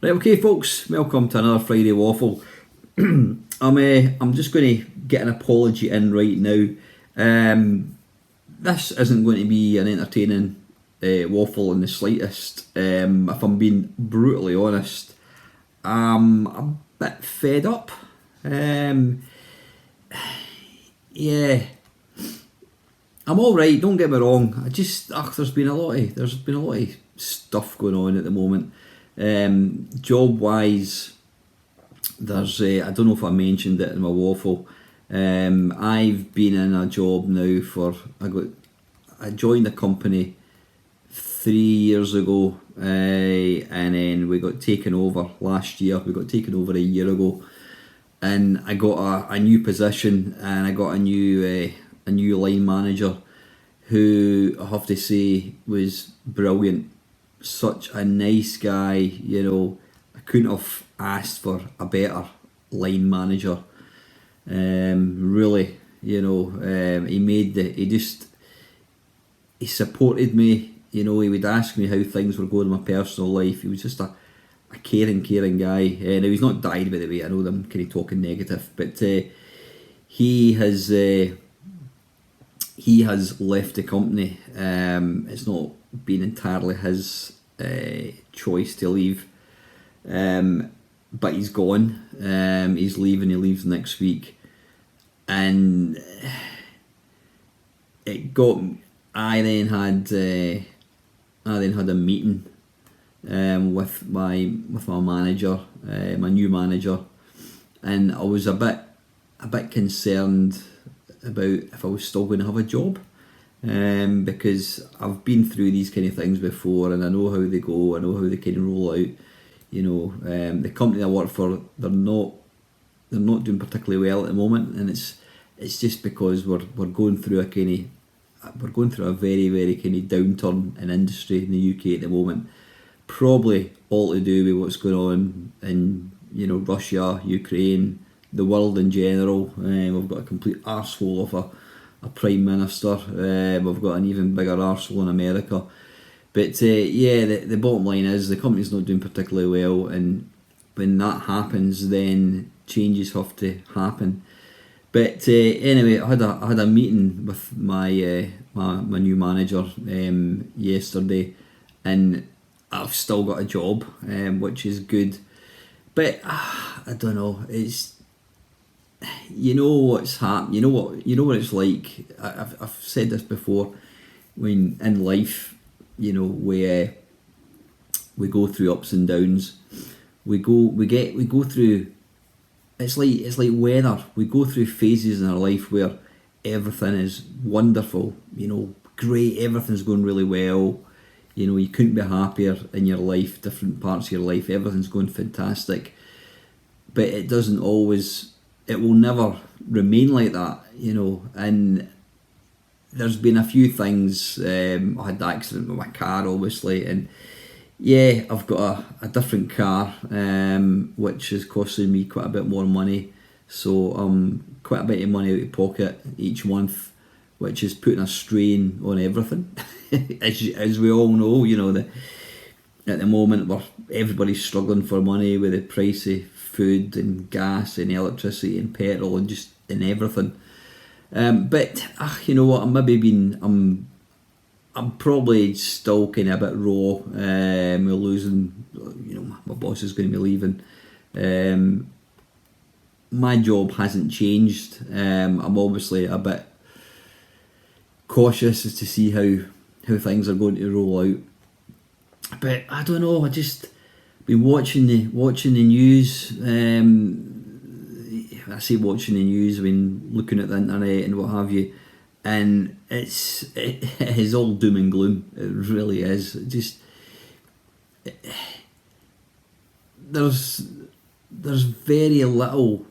Right, okay, folks, welcome to another Friday Waffle. I'm just going to get an apology in right now. This isn't going to be an entertaining waffle in the slightest. If I'm being brutally honest, I'm a bit fed up. Yeah, I'm all right. Don't get me wrong. There's been a lot of stuff going on at the moment. Job wise, there's I don't know if I mentioned it in my waffle. I've been in a job now I joined the company 3 years ago, and then we got taken over last year. We got taken over a year ago, and I got a new position, and I got a new line manager, who I have to say was brilliant. Such a nice guy, I couldn't have asked for a better line manager. Really, he supported me. He would ask me how things were going in my personal life. He was just a caring guy. Now he's not died, by the way. I know I'm kind of talking negative, but he has left the company. It's not been entirely his choice to leave, but he's gone. He's leaving. He leaves next week, and it got. I then had a meeting with my manager, my new manager, and I was a bit concerned about if I was still going to have a job, because I've been through these kind of things before, and I know how they go. I know how they kind of roll out. The company I work for, they're not doing particularly well at the moment, and it's just because we're going through a very, very kind of downturn in industry in the UK at the moment. Probably all to do with what's going on in Russia, Ukraine, the world in general. We've got a complete arsehole of a Prime Minister. We've got an even bigger arsehole in America. But the bottom line is the company's not doing particularly well, and when that happens, then changes have to happen. But anyway, I had a meeting with my new manager yesterday, and I've still got a job, which is good. But I don't know. It's what's happened. You know what it's like. I've said this before. When in life, we go through ups and downs. We go through. It's like weather. We go through phases in our life where everything is wonderful. Great. Everything's going really well. You couldn't be happier in your life. Different parts of your life, everything's going fantastic. But it doesn't always. It will never remain like that. And there's been a few things. I had the accident with my car, obviously, and I've got a different car, which is costing me quite a bit more money. So quite a bit of money out of pocket each month, which is putting a strain on everything. as we all know, at the moment everybody's struggling for money with the price of food and gas and electricity and petrol and everything. But you know what? I'm probably still kind of a bit raw. We're losing. My boss is going to be leaving. My job hasn't changed. I'm obviously a bit cautious as to see how things are going to roll out. But I don't know. I just been watching the news. I say watching the news, looking at the internet and what have you, and it is all doom and gloom. It really is. There's very little.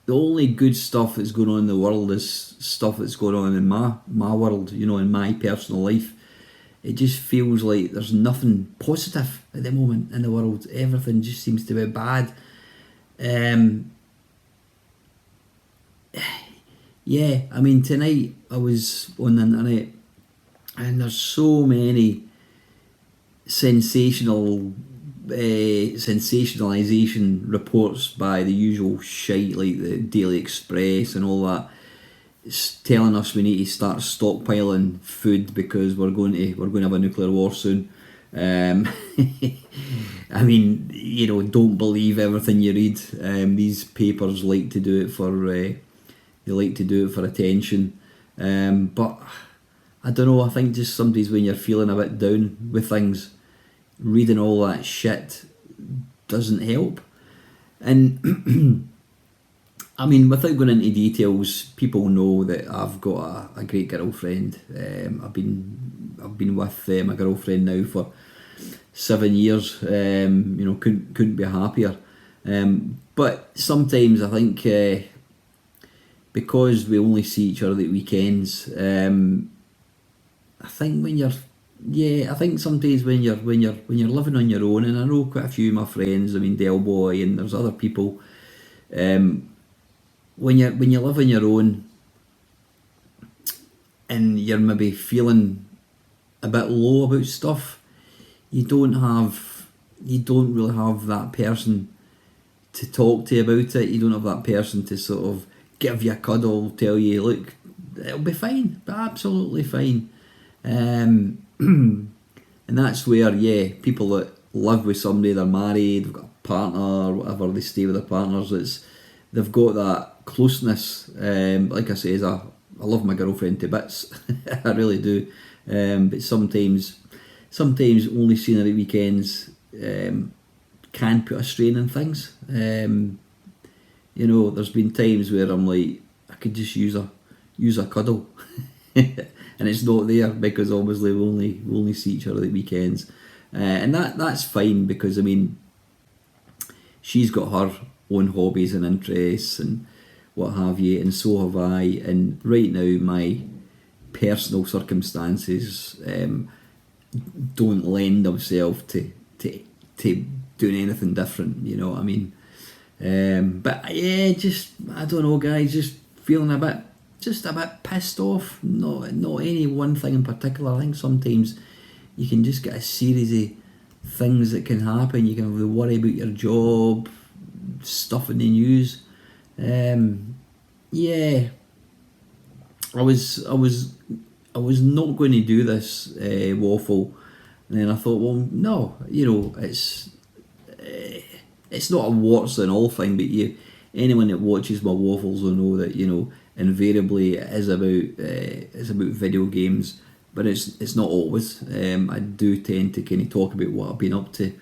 The only good stuff that's going on in the world is stuff that's going on in my world. In my personal life. It just feels like there's nothing positive at the moment in the world. Everything just seems to be bad. Tonight I was on the internet, and there's so many sensational sensationalisation reports by the usual shite like the Daily Express and all that. It's telling us we need to start stockpiling food because we're going to have a nuclear war soon. I mean, don't believe everything you read. These papers like to do it for attention. But I don't know. I think just sometimes when you're feeling a bit down with things, reading all that shit doesn't help. And I mean, without going into details, people know that I've got a great girlfriend. I've been with my girlfriend now for 7 years. Couldn't be happier. But sometimes I think because we only see each other at weekends, I think sometimes when you're living on your own, and I know quite a few of my friends, I mean Del Boy, and there's other people. When you live on your own and you're maybe feeling a bit low about stuff, you don't really have that person to talk to about it. You don't have that person to sort of give you a cuddle, tell you, look, it'll be fine, absolutely fine. And that's where, people that live with somebody, they're married, they've got a partner or whatever, they stay with their partners, they've got that closeness. Like I say, I love my girlfriend to bits. I really do. But sometimes only seeing her at weekends can put a strain on things. There's been times where I'm like, I could just use a cuddle, and it's not there because obviously we only see each other at weekends, and that's fine because I mean, she's got her own hobbies and interests and what have you, and so have I. And right now, my personal circumstances don't lend themselves to doing anything different. You know what I mean? But yeah, just I don't know, guys. Just feeling a bit pissed off. Not any one thing in particular. I think sometimes you can just get a series of things that can happen. You can have the worry about your job, stuff in the news. Yeah, I was not going to do this waffle, and then I thought, well, no, it's not a warts and all thing, but anyone that watches my waffles will know that invariably it is about video games, but it's not always. I do tend to kind of talk about what I've been up to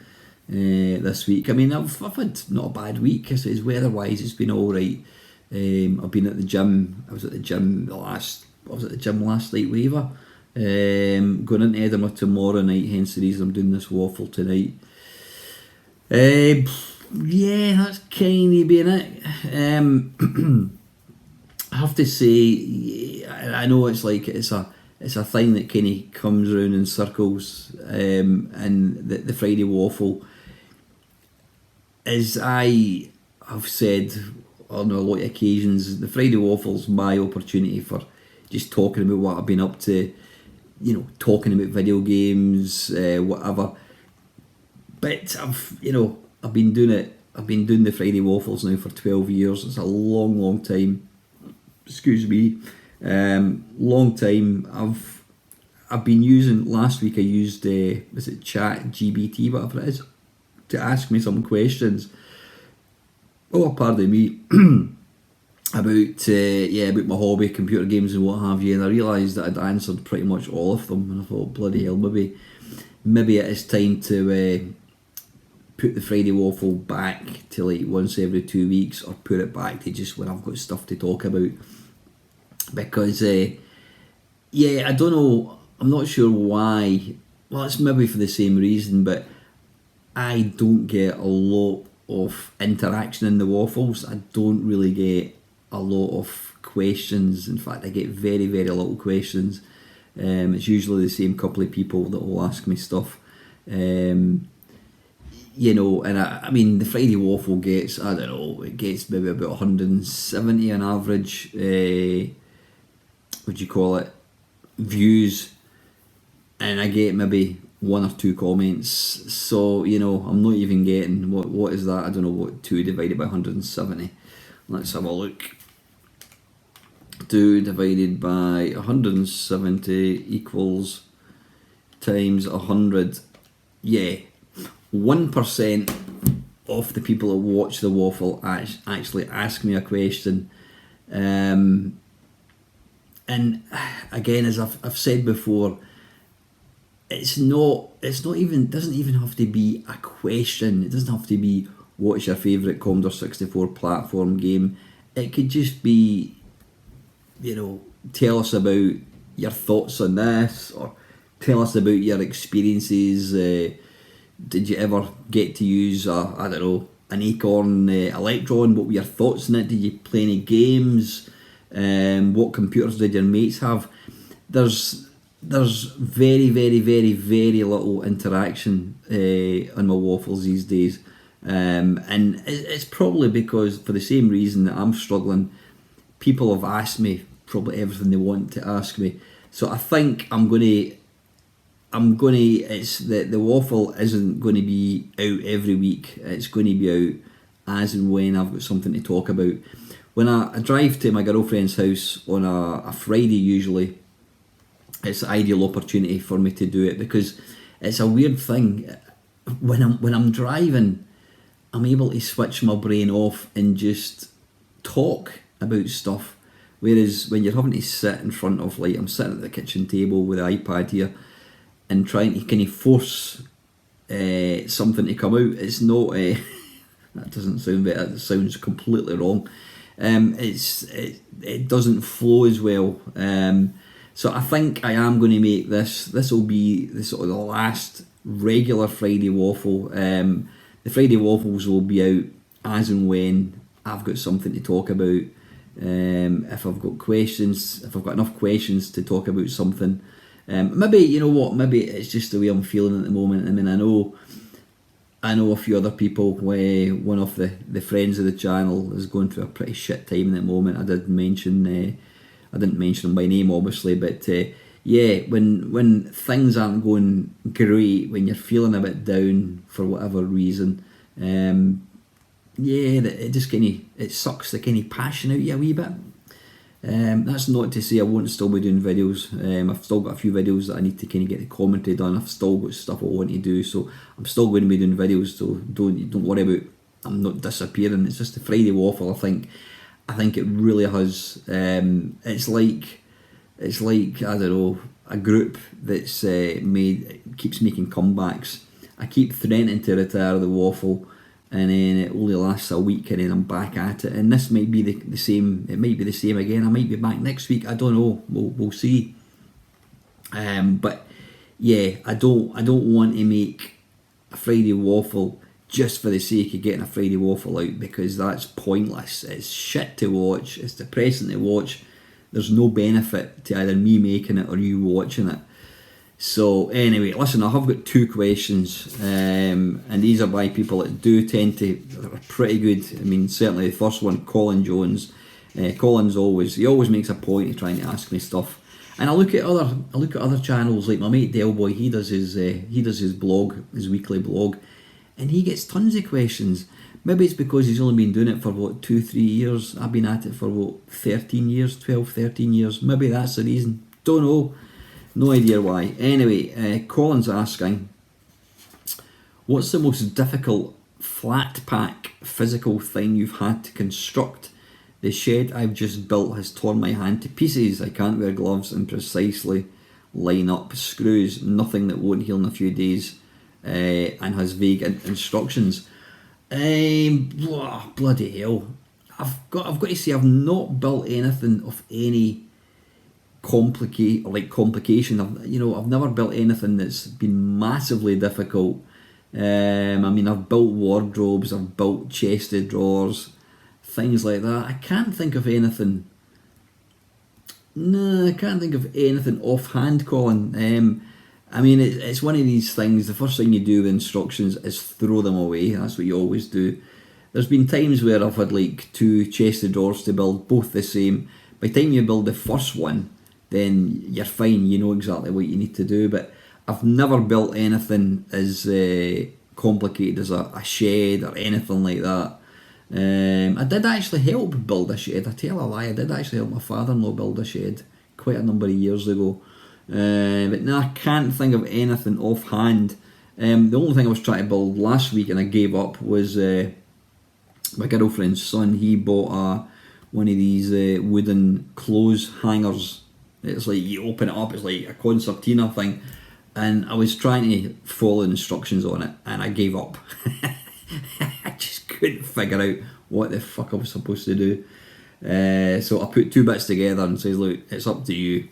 this week. I mean, I've had not a bad week. I suppose weather-wise, it's been all right. I've been at the gym. I was at the gym last night with Eva. Going into Edinburgh tomorrow night, hence the reason I'm doing this waffle tonight. Yeah, that's kind of been it. I have to say, I know it's like it's a thing that kind of comes around in circles, and the Friday Waffle, as I have said on a lot of occasions, the Friday Waffle's my opportunity for just talking about what I've been up to, talking about video games, whatever. But I've been doing it. I've been doing the Friday Waffles now for 12 years. It's a long time. Excuse me. Long time. I've been using. Last week I used was it Chat GBT, whatever it is, to ask me some questions. Oh, pardon me. about my hobby, computer games and what have you, and I realised that I'd answered pretty much all of them, and I thought, bloody hell, maybe it is time to put the Friday Waffle back to like once every 2 weeks, or put it back to just when I've got stuff to talk about, because I don't know, I'm not sure why. Well, it's maybe for the same reason, but I don't get a lot of interaction in the waffles. I don't really get a lot of questions. In fact, I get very, very little questions. It's usually the same couple of people that will ask me stuff. And I mean, the Friday Waffle gets, I don't know, it gets maybe about 170 on average, views, and I get maybe one or two comments. So, you know, I'm not even getting, what is that? I don't know what 2 divided by 170. Let's have a look. 2 divided by 170 equals times 100. Yeah, 1% of the people that watch the waffle actually ask me a question. And again, as I've said before, it's not even, doesn't even have to be a question. It doesn't have to be, what's your favourite Commodore 64 platform game. It could just be, you know, tell us about your thoughts on this, or tell us about your experiences. Did you ever get to use I don't know, an Acorn Electron? What were your thoughts on it? Did you play any games? What computers did your mates have? There's very, very, very, very little interaction on my waffles these days, and it's probably because, for the same reason that I'm struggling, people have asked me probably everything they want to ask me. So I think it's the waffle isn't going to be out every week. It's going to be out as and when I've got something to talk about. When I drive to my girlfriend's house on a Friday usually, it's the ideal opportunity for me to do it, because it's a weird thing. When I'm driving, I'm able to switch my brain off and just talk about stuff. Whereas when you're having to sit in front of, like, I'm sitting at the kitchen table with the iPad here and trying to kind of force something to come out, it's not. That doesn't sound better. That sounds completely wrong. It doesn't flow as well. So I think I am going to make this. This will be the sort of the last regular Friday Waffle. The Friday Waffles will be out as and when I've got something to talk about. If I've got questions, if I've got enough questions to talk about something. Maybe, you know what, maybe it's just the way I'm feeling at the moment. I mean, I know a few other people. One of the friends of the channel is going through a pretty shit time at the moment. I didn't mention them by name, obviously, but yeah, when things aren't going great, when you're feeling a bit down for whatever reason, yeah, it just it sucks the kind of passion out you a wee bit. That's not to say I won't still be doing videos. I've still got a few videos that I need to kind of get the commentary done. I've still got stuff I want to do, so I'm still going to be doing videos. So don't worry about, I'm not disappearing. It's just the Friday Waffle. I think it really has. It's like I don't know, a group that's keeps making comebacks. I keep threatening to retire the waffle, and then it only lasts a week, and then I'm back at it. And this might be the same. It might be the same again. I might be back next week. I don't know. We'll see. But yeah, I don't want to make a Friday Waffle just for the sake of getting a Friday Waffle out, because that's pointless. It's shit to watch. It's depressing to watch. There's no benefit to either me making it or you watching it. So anyway, listen, I have got 2 questions, and these are by people that do tend to, they're pretty good. I mean, certainly the first one, Colin Jones. Colin's he always makes a point of trying to ask me stuff. And I look at other channels, like my mate Delboy. He does his blog, his weekly blog, and he gets tons of questions. Maybe it's because he's only been doing it for 2-3 years. I've been at it for 13 years, 13 years. Maybe that's the reason. Don't know. No idea why. Anyway, Colin's asking, what's the most difficult flat pack physical thing you've had to construct? The shed I've just built has torn my hand to pieces. I can't wear gloves and precisely line up screws. Nothing that won't heal in a few days, and has vague instructions. Bloody hell! I've got to say, I've not built anything of any complication. I've never built anything that's been massively difficult. I mean, I've built wardrobes, I've built chest of drawers, things like that. I can't think of anything. No, I can't think of anything offhand, Colin. I mean, it's one of these things. The first thing you do with instructions is throw them away. That's what you always do. There's been times where I've had like 2 chest of drawers to build, both the same. By the time you build the first one, then you're fine. You know exactly what you need to do. But I've never built anything as complicated as a shed or anything like that. I did actually help build a shed. I tell a lie, I did actually help my father-in-law build a shed quite a number of years ago. But no, I can't think of anything offhand. The only thing I was trying to build last week and I gave up was my girlfriend's son. He bought one of these wooden clothes hangers. It's like you open it up, it's like a concertina thing. And I was trying to follow the instructions on it and I gave up. I just couldn't figure out what the fuck I was supposed to do. So I put two bits together and says, look, it's up to you.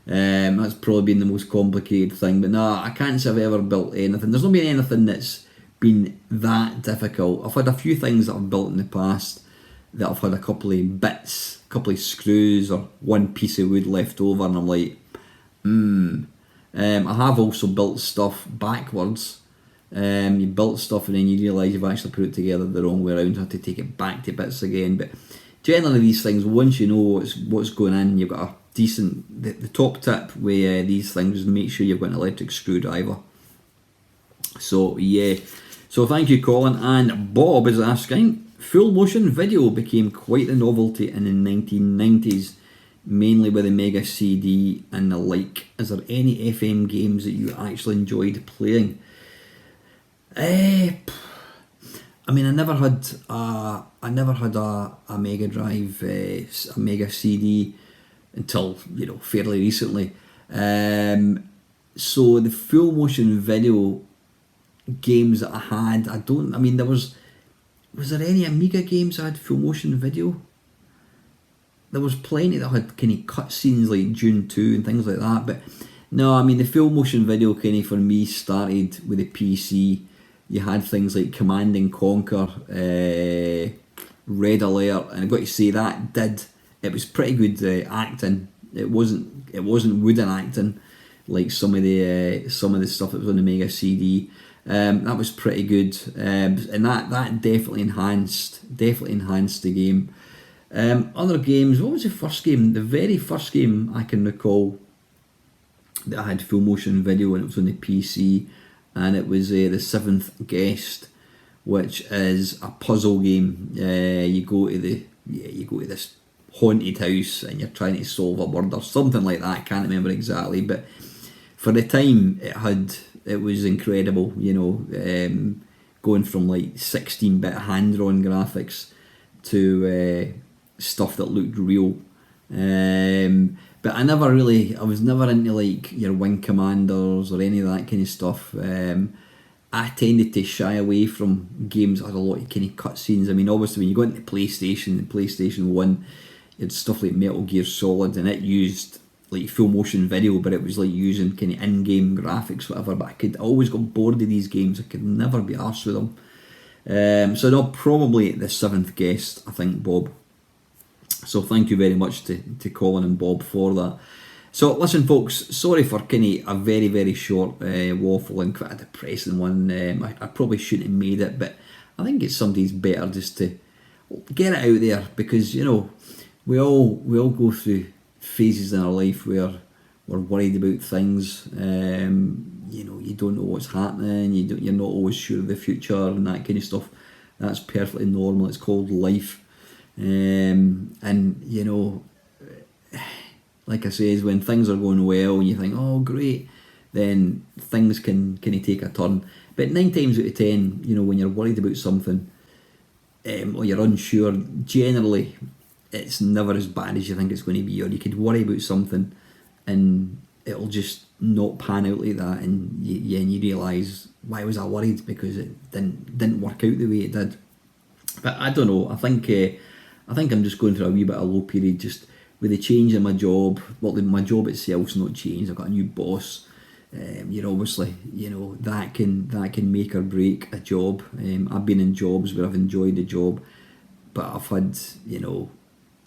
That's probably been the most complicated thing. But no, I can't say I've ever built anything. There's not been anything that's been that difficult. I've had a few things that I've built in the past that I've had a couple of bits, a couple of screws or one piece of wood left over and I'm like, I have also built stuff backwards. You built stuff and then you realise you've actually put it together the wrong way around, you have to take it back to bits again. But generally these things, once you know what's going in, you've got a decent, the top tip with these things is make sure you've got an electric screwdriver. So yeah, so thank you Colin. And Bob is asking, full motion video became quite the novelty in the 1990s, mainly with the Mega CD and the like. Is there any FM games that you actually enjoyed playing? I mean, I never had a Mega Drive, a Mega CD until fairly recently. So the full motion video games that I had, was there any Amiga games that had full motion video? There was plenty that had kind of cutscenes like Dune 2 and things like that, but no, I mean the full motion video kind of for me started with the PC. You had things like Command and Conquer, Red Alert, and I've got to say it was pretty good acting. It wasn't wooden acting like some of the stuff that was on the Mega CD. That was pretty good, and that definitely enhanced the game. Other games, what was the first game? The very first game I can recall that I had full motion video and it was on the PC, and it was The Seventh Guest, which is a puzzle game. You go to this haunted house and you're trying to solve a murder, something like that. I can't remember exactly, but for the time it was incredible. Going from like 16-bit hand-drawn graphics to stuff that looked real. But I was never into like your Wing Commanders or any of that kind of stuff. I tended to shy away from games that had a lot of kind of cutscenes. I mean, obviously when you go into PlayStation 1, you had stuff like Metal Gear Solid, and it used like full motion video, but it was like using kind of in-game graphics, whatever. But I always got bored of these games. I could never be arsed with them. So no, probably The Seventh Guest, I think, Bob. So thank you very much to Colin and Bob for that. So listen folks, sorry for kind of a very, very short waffle and quite a depressing one. I probably shouldn't have made it, but I think it's somebody's better just to get it out there, because we all go through phases in our life where we're worried about things. You don't know what's happening, you're not always sure of the future and that kind of stuff. That's perfectly normal. It's called life. Like I say, when things are going well and you think, oh great, then things can take a turn. But 9 times out of 10, when you're worried about something, or you're unsure, generally it's never as bad as you think it's going to be. Or you could worry about something and it'll just not pan out like that, and you realise, why was I worried? Because it didn't work out the way it did. But I don't know, I think I'm just going through a wee bit of a low period, just with the change in my job. Well, my job itself's not changed. I've got a new boss. Obviously, that can make or break a job. I've been in jobs where I've enjoyed the job, but I've had,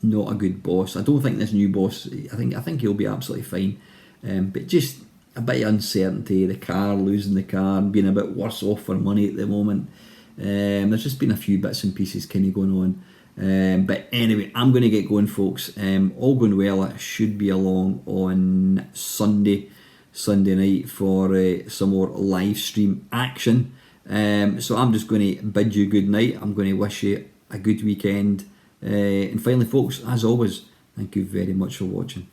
not a good boss. I don't think this new boss, I think he'll be absolutely fine. But just a bit of uncertainty, losing the car, being a bit worse off for money at the moment. There's just been a few bits and pieces kind of going on. But anyway, I'm going to get going, folks. All going well, I should be along on Sunday. Sunday night for some more live stream action. So I'm just going to bid you good night. I'm going to wish you a good weekend. And finally, folks, as always, thank you very much for watching.